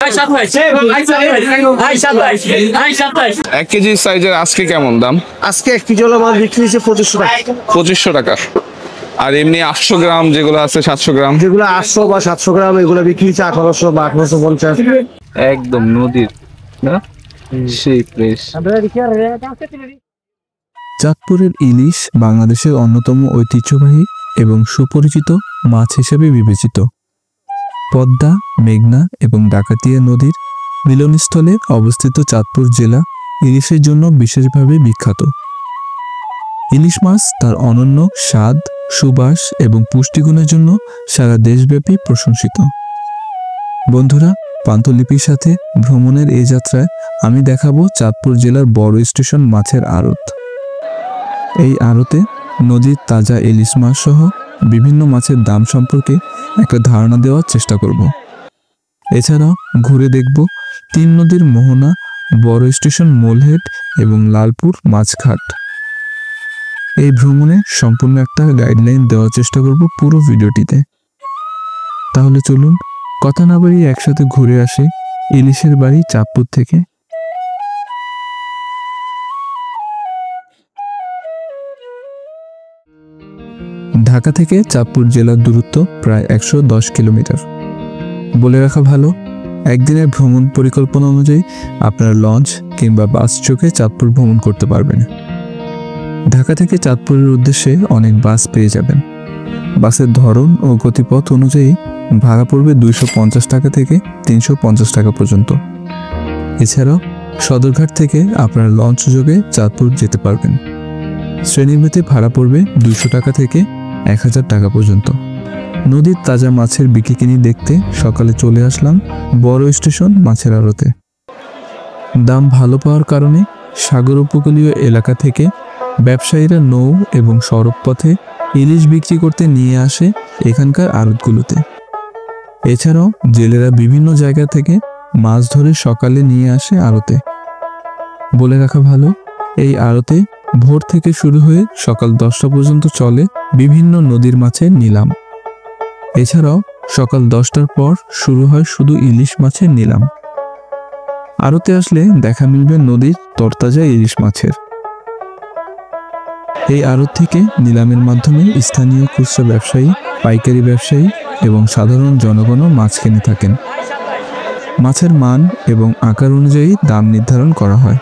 1 KG সাইজের আজকে কেমন দাম? আজকে 1 কেজি হলো মাছ বিক্রি হয়েছে 2500 টাকা। 2500 টাকা। আর এমনি 800 গ্রাম যেগুলো আছে 700 গ্রাম, যেগুলো 800 বা 700 গ্রাম এগুলো বিক্রি হচ্ছে 1800 বা 1850। একদম নদীর না, সেই ফ্রেশ। চাঁদপুরের ইলিশ বাংলাদেশের অন্যতম ঐতিহ্যবাহী এবং সুপরিচিত মাছ হিসেবে বিবেচিত। পদ্মা, মেঘনা এবং ডাকাতিয়া নদীর মিলনস্থলে অবস্থিত চাঁদপুর জেলা ইলিশের জন্য বিশেষভাবে বিখ্যাত। ইলিশ মাছ তার অনন্য স্বাদ, সুবাস এবং পুষ্টিগুণের জন্য সারা দেশব্যাপী প্রশংসিত। বন্ধুরা, পান্থলিপির সাথে ভ্রমণের এই যাত্রায় আমি দেখাবো চাঁদপুর জেলার বড় স্টেশন মাছের আড়ত। এই আড়তে নদীর তাজা ইলিশ মাছ সহ বিভিন্ন মাছের দাম সম্পর্কে একটা ধারণা দেওয়ার চেষ্টা করব। এছাড়াও ঘুরে দেখব 3 নদীর মোহনা, বড় স্টেশন মোলহেড এবং লালপুর মাছঘাট। এই ভ্রমণে সম্পূর্ণ একটা গাইডলাইন দেওয়ার চেষ্টা করব পুরো ভিডিওটিতে। তাহলে চলুন কথা না বাড়িয়ে একসাথে ঘুরে আসি ইলিশের বাড়ি চাঁদপুর থেকে। ঢাকা থেকে চাঁদপুর জেলার দূরত্ব প্রায় 110 কিলোমিটার। বলে রাখা ভালো, একদিনের ভ্রমণ পরিকল্পনা অনুযায়ী আপনারা লঞ্চ কিংবা বাস চোখে চাঁদপুর ভ্রমণ করতে পারবেন। ঢাকা থেকে চাঁদপুরের উদ্দেশ্যে অনেক বাস পেয়ে যাবেন। বাসের ধরন ও গতিপথ অনুযায়ী ভাড়া পড়বে 250 টাকা থেকে 350 টাকা পর্যন্ত। এছাড়াও সদরঘাট থেকে আপনারা লঞ্চ যোগে চাঁদপুর যেতে পারবেন। শ্রেণীভেদে ভাড়া পড়বে 200 টাকা থেকে 1000 টাকা পর্যন্ত। নদীর তাজা মাছের বিকিকিনি দেখতে সকালে চলে আসলাম বড় স্টেশন মাছের আড়তে। দাম ভালো পাওয়ার কারণে সাগর উপকূলীয় এলাকা থেকে ব্যবসায়ীরা নৌ এবং সড়ক পথে ইলিশ বিক্রি করতে নিয়ে আসে এখানকার আড়তগুলোতে। এছাড়াও জেলেরা বিভিন্ন জায়গা থেকে মাছ ধরে সকালে নিয়ে আসে আড়তে। বলে রাখা ভালো, এই আড়তে ভোর থেকে শুরু হয়ে সকাল 10টা পর্যন্ত চলে বিভিন্ন নদীর মাছের নিলাম। এছাড়াও সকাল 10টার পর শুরু হয় শুধু ইলিশ মাছের নিলাম। আড়তে আসলে দেখা মিলবে নদীর তরতাজা ইলিশ মাছের। এই আড়ত থেকে নিলামের মাধ্যমে স্থানীয় খুচরা ব্যবসায়ী, পাইকারি ব্যবসায়ী এবং সাধারণ জনগণও মাছ কিনে থাকেন। মাছের মান এবং আকার অনুযায়ী দাম নির্ধারণ করা হয়।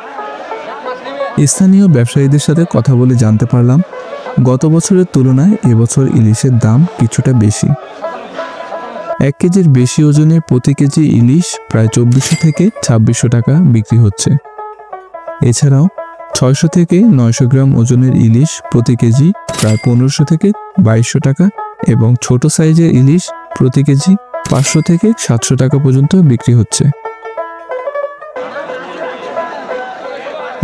স্থানীয় ব্যবসায়ীদের সাথে কথা বলে জানতে পারলাম গত বছরের তুলনায় এবছর ইলিশের দাম কিছুটা বেশি। 1 কেজির বেশি ওজনের প্রতি কেজি ইলিশ প্রায় 2400 থেকে 2600 টাকা বিক্রি হচ্ছে। এছাড়াও 600 থেকে 900 গ্রাম ওজনের ইলিশ প্রতি কেজি প্রায় 1500 থেকে 2200 টাকা এবং ছোট সাইজের ইলিশ প্রতি কেজি 500 থেকে 700 টাকা পর্যন্ত বিক্রি হচ্ছে।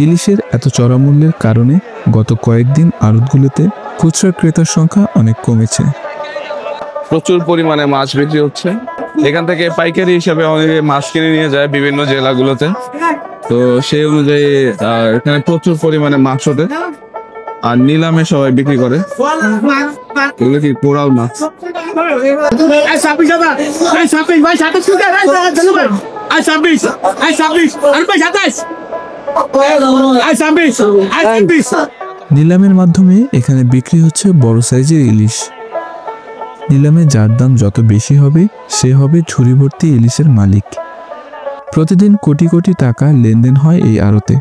ইলিশের এত চড়া মূল্যের কারণে গত কয়েকদিন আড়তগুলোতে খুচরা ক্রেতার সংখ্যা অনেক কমেছে। প্রচুর পরিমাণে মাছ বিক্রি হচ্ছে। এখান থেকে পাইকারি হিসাবে অনেকে মাছ কিনে নিয়ে যায় বিভিন্ন জেলাগুলোতে। তো সেই অনুযায়ী এখানে প্রচুর পরিমাণে মাছ ওঠে আর নিলামে সবাই বিক্রি করে। এগুলো কি কোরাল মাছ? নিলামের মাধ্যমে এখানে বিক্রি হচ্ছে বড় সাইজের ইলিশ। নিলামে যার দাম যত বেশি হবে সে হবে ঝুড়ি ভর্তি ইলিশের মালিক। প্রতিদিন কোটি কোটি টাকা লেনদেন হয় এই আড়তে।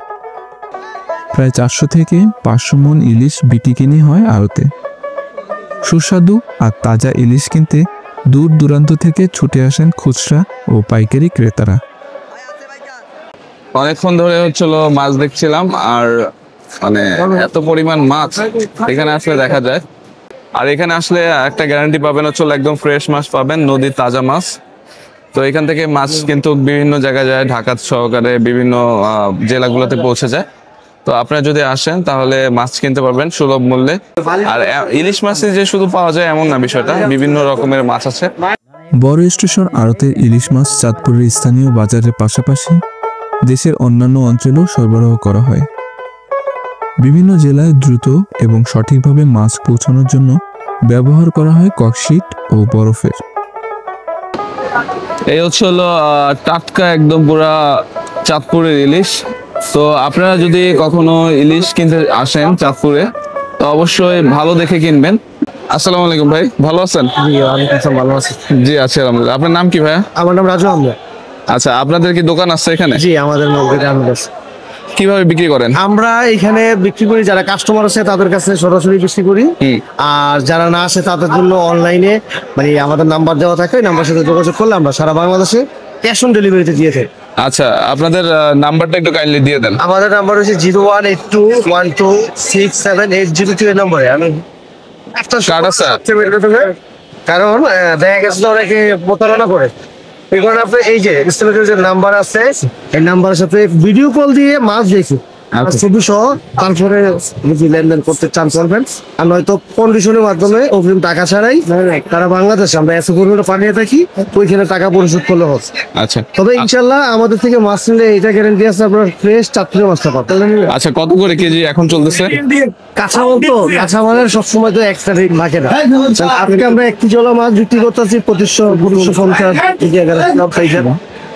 প্রায় 400 থেকে 500 মণ ইলিশ বিকিকিনি হয় আড়তে। সুস্বাদু আর তাজা ইলিশ কিনতে দূর দূরান্ত থেকে ছুটে আসেন খুচরা ও পাইকারি ক্রেতারা। অনেকক্ষণ ধরে হচ্ছিল মাছ দেখছিলাম, আর মানে এত পরিমাণ মাছ এখানে আসলে দেখা যায়। আর এখানে আসলে একটা গ্যারান্টি পাবেন, হচ্ছে একদম ফ্রেশ মাছ পাবেন, নদীর তাজা মাছ। তো এখান থেকে মাছ কিন্তু বিভিন্ন জায়গায় যায়, ঢাকা সহকারে বিভিন্ন জেলাগুলোতে পৌঁছে যায়। তো আপনারা যদি আসেন তাহলে মাছ কিনতে পারবেন সুলভ মূল্যে। আর ইলিশ মাছ যে শুধু পাওয়া যায় এমন না বিষয়টা, বিভিন্ন রকমের মাছ আছে। বড় স্টেশন আড়তের ইলিশ মাছ চাঁদপুরের স্থানীয় বাজারের পাশাপাশি দেশের অন্যান্য অঞ্চলেও সরবরাহ করা হয়। বিভিন্ন জেলায় দ্রুত এবং সঠিকভাবে মাছ পৌঁছানোর জন্য ব্যবহার করা হয় ককশিট ও বরফের। এই হচ্ছে হলো টাটকা একদম পুরা চাঁদপুরের ইলিশ। তো আপনারা যদি কখনো ইলিশ কিনতে আসেন চাঁদপুরে, তো অবশ্যই ভালো দেখে কিনবেন। আসসালামু আলাইকুম ভাই, ভালো আছেন? জি ওয়ালাইকুম আসসালাম, ভালো আছি। জি আছি আলহামদুলিল্লাহ। আপনার নাম কি ভাইয়া? আমার নাম রাজু আহমেদ। আচ্ছা, আপনাদের কি দোকান আছে এখানে? জি আমাদের নগরীতে আহমেদ আছে। কিভাবে বিক্রি করেন? আমরা এখানে বিক্রি করি, যারা কাস্টমার আছে তাদের কাছে সরাসরি বিক্রি করি। হুম। আর যারা না আসে তাদের জন্য অনলাইনে মানে আমাদের নাম্বার দেওয়া থাকে, ওই নাম্বার সাথে যোগাযোগ করলে আমরা সারা বাংলাদেশে ক্যাশ অন ডেলিভারিতে দিয়ে থাকি। আচ্ছা, আপনাদের নাম্বারটা একটু কাইন্ডলি দিয়ে দেন। আমাদের নাম্বার হচ্ছে 0182126780 এর নম্বরে। আমি একটা কার্ড আছে? কারণ দেখা গেছে যে অনেকে প্রতারণা করে, এই কারণে আপনি এই যে ইনস্টলের যে নাম্বার আছে এই নাম্বারের সাথে ভিডিও কল দিয়ে মাছ দেখি ছবি সহ, তারপরে যদি লেনদেন করতে চান করবেন। আর নয়তো কন্ডিশনের মাধ্যমে অগ্রিম টাকা ছাড়াই তারা বাংলাদেশে আমরা এসে পরিমাণে পাঠিয়ে থাকি, ওইখানে টাকা পরিশোধ করলে হচ্ছে। আচ্ছা তবে ইনশাল্লাহ আমাদের থেকে মাছ নিলে এটা গ্যারান্টি আছে আপনার ফ্রেশ চাঁদপুরের মাছটা পাবেন। আচ্ছা, কত করে কেজি এখন চলতেছে? কাঁচামাল তো কাঁচামালের সবসময় তো এক্সট্রা রেট থাকে না। আজকে আমরা 1 কেজি মাছ বিক্রি করতেছি 2550।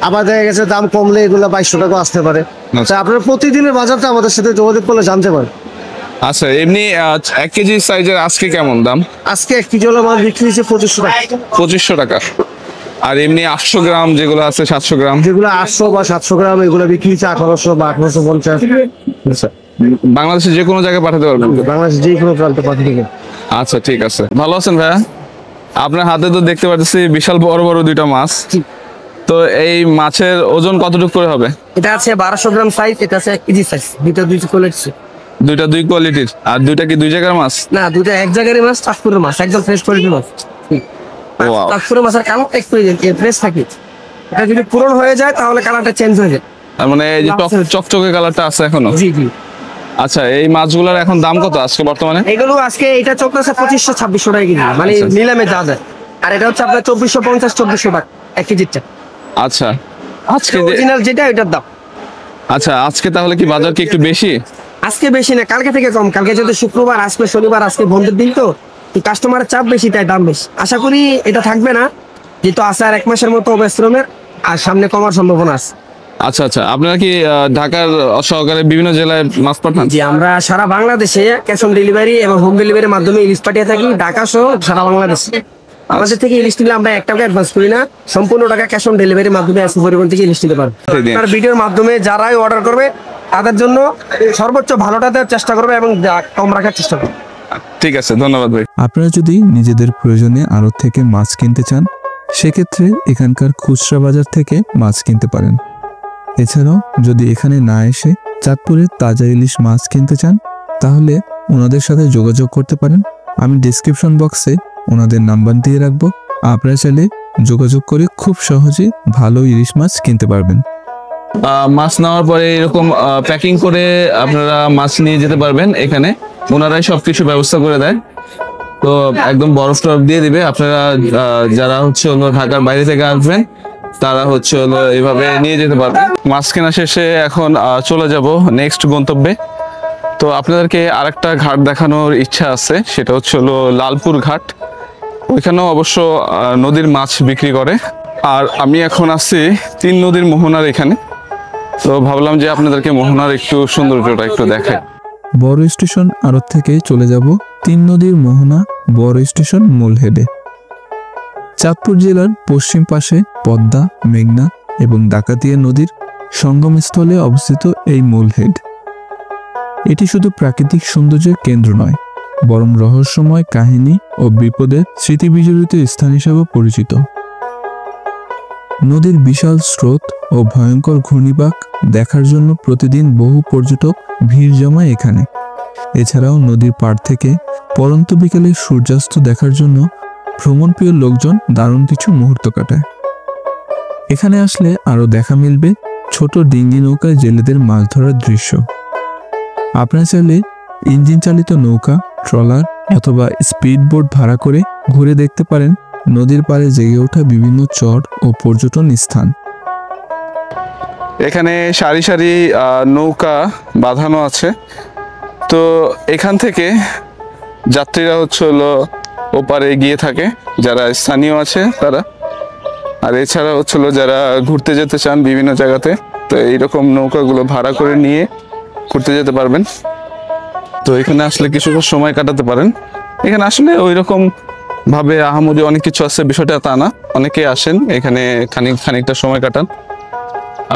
আবার দেখা গেছে দাম কমলে এগুলো 2200 টাকা আসতে পারে। আচ্ছা। আপনারা প্রতিদিনের বাজারটা আমাদের সাথে যোগাযোগ করলে জানতে পারেন। আচ্ছা, এমনি 1 কেজি সাইজের আজকে কেমন দাম? আজকে 1 কেজি মাছ বিক্রি হচ্ছে 2500 টাকা। 2500 টাকা। আর এমনি 800 গ্রাম যেগুলো আছে 700 গ্রাম, যেগুলো 800 বা 700 গ্রাম এগুলো বিক্রি হচ্ছে 1800 বা 1850। আচ্ছা, বাংলাদেশে যে কোনো জায়গায় পাঠাতে পারবেন? বাংলাদেশ যে কোনো প্রান্তে পাঠিয়ে দেবেন। আচ্ছা ঠিক আছে। ভালো আছেন ভাইয়া? আপনার হাতে তো দেখতে পাচ্ছি বিশাল বড় বড় দুইটা মাছ। তো এই মাছের ওজন কতটুকু করে হবে? এটা আছে 1200 গ্রাম সাইজ, এটা আছে 1 কেজি সাইজ। দুইটা কোয়ালিটি। দুইটা দুই কোয়ালিটির। আর দুইটা কি দুই জায়গার মাছ? না, দুইটা এক জায়গার মাছ, চাঁদপুরের মাছ, একদম ফ্রেশ কোয়ালিটির মাছ। Wow. চাঁদপুরের মাছের কালার ফ্রেশ থাকে। এটা যদি পূরণ হয়ে যায় তাহলে কালারটা চেঞ্জ হয়ে যায়। তার মানে এই যে চকচকে কালারটা আছে এখনো? জি জি। আচ্ছা, এই মাছগুলোর এখন দাম কত আজকে বর্তমানে? এগুলো আজকে এটা চলতেছে 2500-2600 টাকা কেজি, মানে আচ্ছা। নিলামে যা যায়। আর এটা হচ্ছে আপনার 2450-2400 টাকা 1 কেজিটা। আচ্ছা আজকে অরিজিনাল যেটা এটার দাম। আচ্ছা, আজকে তাহলে কি বাজার কি একটু বেশি? আজকে বেশি না, কালকে থেকে কম। কালকে যদি শুক্রবার, আজকে শনিবার, আজকে বন্ধের দিন, তো কাস্টমারের চাপ বেশি, তাই দাম বেশি। আশা করি এটা থাকবে না, যেহেতু আছে আর 1 মাসের মতো অবশ্রমের, আর সামনে কমার সম্ভাবনা আছে। আচ্ছা আচ্ছা, আপনারা কি ঢাকার সহকারে বিভিন্ন জেলায় মাছ পাঠান? জি, আমরা সারা বাংলাদেশে ক্যাশ অন ডেলিভারি এবং হোম ডেলিভারির মাধ্যমে ইলিশ পাঠিয়ে থাকি, ঢাকা সহ সারা বাংলাদেশে। আমাদের থেকে ইলিশ নিলে আমরা 1 টাকা অ্যাডভান্স করি না, সম্পূর্ণ টাকা ক্যাশ অন ডেলিভারির মাধ্যমে আসে পরিবহন থেকে ইলিশ নিতে পারবে। আপনার ভিডিওর মাধ্যমে যারাই অর্ডার করবে তাদের জন্য সর্বোচ্চ ভালোটা দেওয়ার চেষ্টা করবে এবং কম রাখার চেষ্টা করবে। ঠিক আছে, ধন্যবাদ ভাই। আপনারা যদি নিজেদের প্রয়োজনে আড়ত থেকে মাছ কিনতে চান, সেক্ষেত্রে এখানকার খুচরা বাজার থেকে মাছ কিনতে পারেন। এছাড়াও যদি এখানে না এসে চাঁদপুরের তাজা ইলিশ মাছ কিনতে চান, তাহলে ওনাদের সাথে যোগাযোগ করতে পারেন। আমি ডেসক্রিপশন বক্সে ওনাদের নাম্বার দিয়ে রাখবো। আপনারা চাইলে যোগাযোগ করে খুব সহজে ভালো ইলিশ মাছ কিনতে পারবেন। মাছ নেওয়ার পরে এরকম প্যাকিং করে আপনারা মাছ নিয়ে যেতে পারবেন। এখানে ওনারাই সবকিছু ব্যবস্থা করে দেয়। তো একদম বরফ টরফ দিয়ে দিবে। আপনারা যারা হচ্ছে হলো ঢাকার বাইরে থেকে আসবেন, তারা হচ্ছে হলো এইভাবে নিয়ে যেতে পারবেন। মাছ কেনা শেষে এখন চলে যাব নেক্সট গন্তব্যে। তো আপনাদেরকে আরেকটা ঘাট দেখানোর ইচ্ছা আছে, সেটা হচ্ছে হলো লালপুর ঘাট। ওইখানেও অবশ্য নদীর মাছ বিক্রি করে। আর আমি এখন আছি 3 নদীর মোহনার এখানে। তো ভাবলাম যে আপনাদেরকে মোহনার একটু সৌন্দর্যটা একটু দেখাই। বড় স্টেশন আড়ত থেকে চলে যাব 3 নদীর মোহনা বড় স্টেশন মূল হেডে। চাঁদপুর জেলার পশ্চিম পাশে পদ্মা, মেঘনা এবং ডাকাতিয়া নদীর সঙ্গমস্থলে অবস্থিত এই মূল হেড। এটি শুধু প্রাকৃতিক সৌন্দর্যের কেন্দ্র নয়, বরং রহস্যময় কাহিনী ও বিপদের স্মৃতিবিজড়িত স্থান হিসেবে পরিচিত। নদীর বিশাল স্রোত ও ভয়ঙ্কর ঘূর্ণিপাক দেখার জন্য প্রতিদিন বহু পর্যটক ভিড় জমায় এখানে। এছাড়াও নদীর পাড় থেকে পরন্ত বিকেলে সূর্যাস্ত দেখার জন্য ভ্রমণপ্রিয় লোকজন দারুণ কিছু মুহূর্ত কাটায়। এখানে আসলে আরও দেখা মিলবে ছোট ডিঙ্গি নৌকায় জেলেদের মাছ ধরার দৃশ্য। আপনারা চাইলে ইঞ্জিন চালিত নৌকা, ট্রলার অথবা স্পিড বোট ভাড়া করে ঘুরে দেখতে পারেন নদীর পাড়ে জেগে ওঠা বিভিন্ন চর ও পর্যটন স্থান। এখানে সারি সারি নৌকা বাঁধানো আছে। তো এখান থেকে যাত্রীরা হচ্ছে হলো ওপারে গিয়ে থাকে, যারা স্থানীয় আছে তারা। আর এছাড়া হচ্ছিল যারা ঘুরতে যেতে চান বিভিন্ন জায়গাতে, তো এইরকম নৌকাগুলো ভাড়া করে নিয়ে ঘুরতে যেতে পারবেন। তো এখানে আসলে কিছুটা সময় কাটাতে পারেন। এখানে আসলে ওই রকম ভাবে আহামরি অনেক কিছু আছে বিষয়টা তা না, অনেকে আসেন এখানে খানিকটা সময় কাটান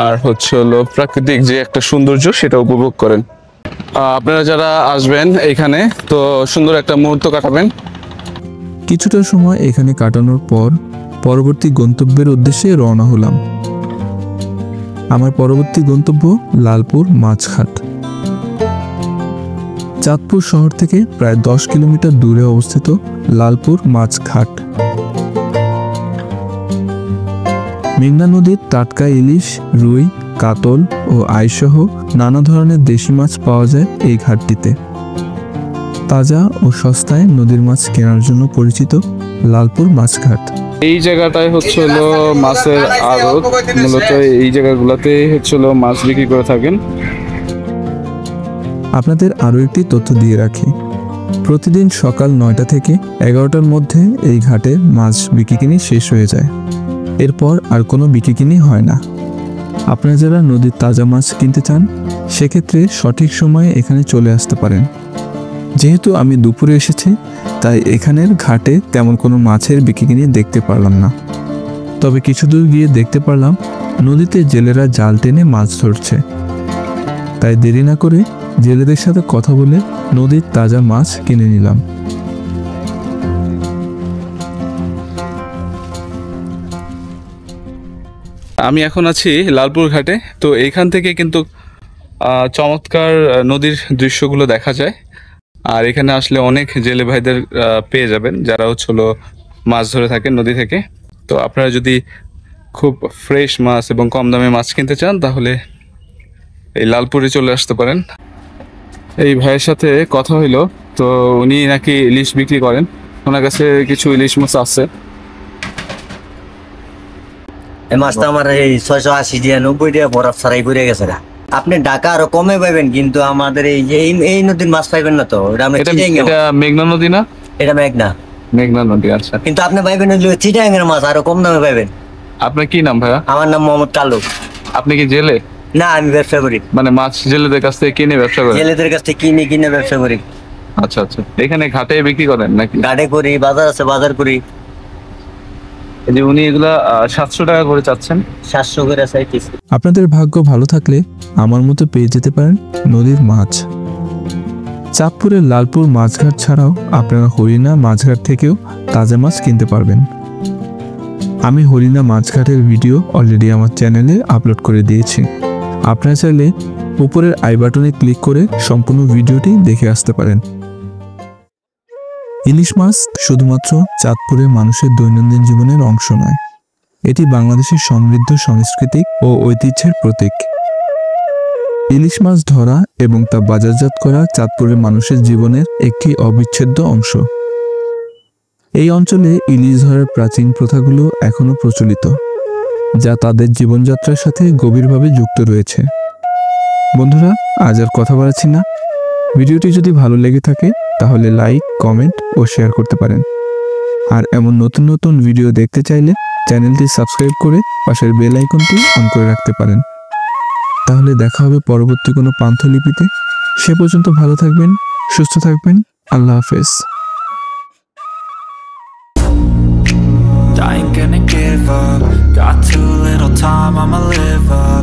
আর হচ্ছে হলো প্রাকৃতিক যে একটা সৌন্দর্য সেটা উপভোগ করেন। আপনারা যারা আসবেন এখানে তো সুন্দর একটা মুহূর্ত কাটাবেন। কিছুটা সময় এখানে কাটানোর পর পরবর্তী গন্তব্যের উদ্দেশ্যে রওনা হলাম। আমার পরবর্তী গন্তব্য লালপুর মাছঘাট। চাঁদপুর শহর থেকে প্রায় 10 কিলোমিটার দূরে অবস্থিত লালপুর মাছঘাট। মেঘনা নদীর টাটকা ইলিশ, রুই, কাতল ও আইসহ নানা ধরনের দেশি মাছ পাওয়া যায় এই ঘাটটিতে। তাজা ও সস্তায় নদীর মাছ কেনার জন্য পরিচিত লালপুর মাছঘাট। এই জায়গাটায় হচ্ছে হলো মাছের আড়ত, মূলত এই জায়গাগুলোতে হচ্ছে হলো মাছ বিক্রি করে থাকেন। আপনাদের আরও একটি তথ্য দিয়ে রাখি, প্রতিদিন সকাল 9টা থেকে 11টার মধ্যে এই ঘাটে মাছ বিক্রি শেষ হয়ে যায়। এরপর আর কোনো বিক্রি হয় না। আপনারা যারা নদীর তাজা মাছ কিনতে চান সেক্ষেত্রে সঠিক সময়ে এখানে চলে আসতে পারেন। যেহেতু আমি দুপুরে এসেছি তাই এখানের ঘাটে তেমন কোনো মাছের বিক্রি দেখতে পারলাম না। তবে কিছু দূর গিয়ে দেখতে পারলাম নদীতে জেলেরা জাল টেনে মাছ ধরছে। তাই দেরি না করে জেলেদের সাথে কথা বলে নদীর তাজা মাছ কিনে নিলাম। আমি এখন আছি লালপুর ঘাটে। তো এইখান থেকে কিন্তু চমৎকার নদীর দৃশ্যগুলো দেখা যায়। আর এখানে আসলে অনেক জেলে ভাইদের পেয়ে যাবেন যারা হচ্ছিল মাছ ধরে থাকেন নদী থেকে। তো আপনারা যদি খুব ফ্রেশ মাছ এবং কম দামে মাছ কিনতে চান তাহলে এই লালপুরে চলে আসতে পারেন। এই ভাইয়ের সাথে কথা হইলো, তো উনি নাকি ইলিশ বিক্রি করেন, ওনার কাছে কিছু ইলিশ মাছ আছে। এই মাছটা আমার এই 680 টাকা 90 টাকা বরফ ছাড়াই ঘুরে গেছে। আপনি ঢাকা আরো কমে পাইবেন, কিন্তু আমাদের এই যে এই নদীর মাছ পাইবেন না। তো এটা মেঘনা নদী না? এটা মেঘনা নদী। আচ্ছা, কিন্তু আপনি পাইবেন চিটাং এর মাছ আরো কম দামে পাইবেন। আপনার কি নাম ভাইয়া? আমার নাম মোহাম্মদ কালু। আপনি কি জেলে? না, আমি ব্যবসা করি। মানে মাছ জেলেদের কাছ থেকে কিনে ব্যবসা করেন? জেলেদের কাছ থেকে কিনে ব্যবসা করি। আচ্ছা আচ্ছা, এখানে ঘাটে বিক্রি করেন নাকি? ঘাটে করি, বাজার আছে বাজার করি। এই যে উনি এগুলা 700 টাকা করে চাচ্ছেন। 700 করে চাইতেছি। আপনাদের ভাগ্য ভালো থাকলে আমার মতো পেয়ে যেতে পারেন নদীর মাছ। চাঁদপুরের লালপুর মাছঘাট ছাড়াও আপনারা হরিণা মাছঘাট থেকেও তাজা মাছ কিনতে পারবেন। আমি হরিণা মাছঘাটের ভিডিও অলরেডি আমার চ্যানেলে আপলোড করে দিয়েছি। আপনারা চাইলে উপরের আই বাটনে ক্লিক করে সম্পূর্ণ ভিডিওটি দেখে আসতে পারেন। ইলিশ মাছ শুধুমাত্র চাঁদপুরের মানুষের দৈনন্দিন জীবনের অংশ নয়, এটি বাংলাদেশের সমৃদ্ধ সাংস্কৃতিক ও ঐতিহ্যের প্রতীক। ইলিশ মাছ ধরা এবং তা বাজারজাত করা চাঁদপুরের মানুষের জীবনের একটি অবিচ্ছেদ্য অংশ। এই অঞ্চলে ইলিশ ধরার প্রাচীন প্রথাগুলো এখনো প্রচলিত, যা তাদের জীবনযাত্রার সাথে গভীরভাবে যুক্ত রয়েছে। বন্ধুরা, আজ আর কথা বাড়াচ্ছি না। ভিডিওটি যদি ভালো লেগে থাকে তাহলে লাইক, কমেন্ট ও শেয়ার করতে পারেন। আর এমন নতুন নতুন ভিডিও দেখতে চাইলে চ্যানেলটি সাবস্ক্রাইব করে পাশের বেল আইকনটি অন করে রাখতে পারেন। তাহলে দেখা হবে পরবর্তী কোনো পান্থলিপিতে। সে পর্যন্ত ভালো থাকবেন, সুস্থ থাকবেন। আল্লাহ হাফেজ। I ain't gonna give up. Got too little time, I'ma live up.